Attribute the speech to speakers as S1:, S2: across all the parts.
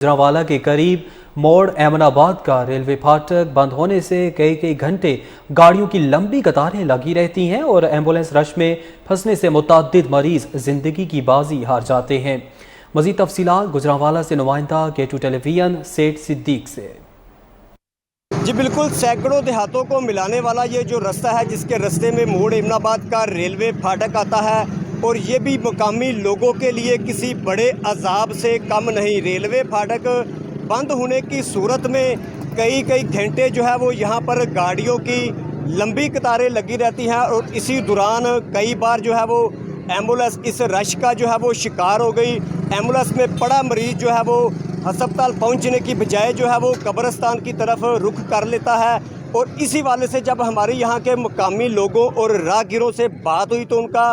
S1: गुजरांवाला के करीब मोड़ अहमदाबाद का रेलवे फाटक बंद होने से कई घंटे गाड़ियों की लंबी कतारें लगी रहती हैं और एम्बुलेंस रश में फंसने से मुतअद्दिद मरीज जिंदगी की बाजी हार जाते हैं। मजीद तफसीलात गुजरांवाला से नुमाइंदा केटू टेलीविजन सेठ सिद्दीक से।
S2: जी बिल्कुल, सैकड़ों देहातों को मिलाने वाला ये जो रास्ता है, जिसके रास्ते में मोड़ अहमदाबाद का रेलवे फाटक आता है और ये भी मुकामी लोगों के लिए किसी बड़े अजाब से कम नहीं। रेलवे फाटक बंद होने की सूरत में कई घंटे जो है वो यहाँ पर गाड़ियों की लंबी कतारें लगी रहती हैं और इसी दौरान कई बार जो है वो एम्बुलेंस इस रश का जो है वो शिकार हो गई। एम्बुलेंस में पड़ा मरीज जो है वो अस्पताल पहुंचने की बजाय जो है वो कब्रिस्तान की तरफ रुख कर लेता है। और इसी वाले से जब हमारे यहाँ के मुकामी लोगों और राहगीरों से बात हुई तो उनका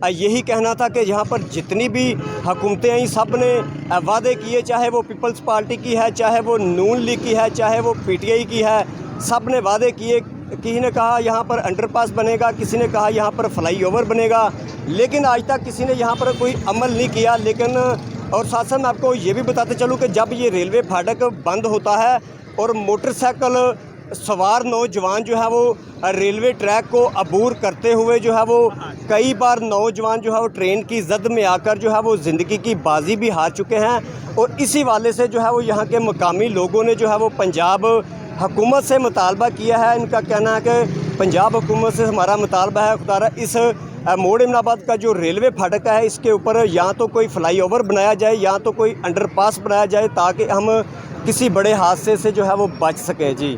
S2: यही कहना था कि यहाँ पर जितनी भी हुकूमतें आई सब ने वादे किए, चाहे वो पीपल्स पार्टी की है, चाहे वो नून लीग की है, चाहे वो पीटीआई की है, सब ने वादे किए। किसी ने कहा यहाँ पर अंडरपास बनेगा, किसी ने कहा यहाँ पर फ्लाईओवर बनेगा, लेकिन आज तक किसी ने यहाँ पर कोई अमल नहीं किया। लेकिन और साथ साथ मैं आपको ये भी बताते चलूँ कि जब ये रेलवे फाटक बंद होता है और मोटरसाइकिल सवार नौजवान जो है वो रेलवे ट्रैक को अबूर करते हुए जो है वो कई बार नौजवान जो है वो ट्रेन की जद में आकर जो है वो ज़िंदगी की बाजी भी हार चुके हैं। और इसी वाले से जो है वो यहाँ के मुकामी लोगों ने जो है वो पंजाब हुकूमत से मुतालबा किया है। इनका कहना है कि पंजाब हुकूमत से हमारा मुतालबा है खुदारा इस मोड़ अहमदाबाद का जो रेलवे फाटक है इसके ऊपर या तो कोई फ्लाईओवर बनाया जाए या तो कोई अंडरपास बनाया जाए ताकि हम किसी बड़े हादसे से जो है वो बच सकें। जी।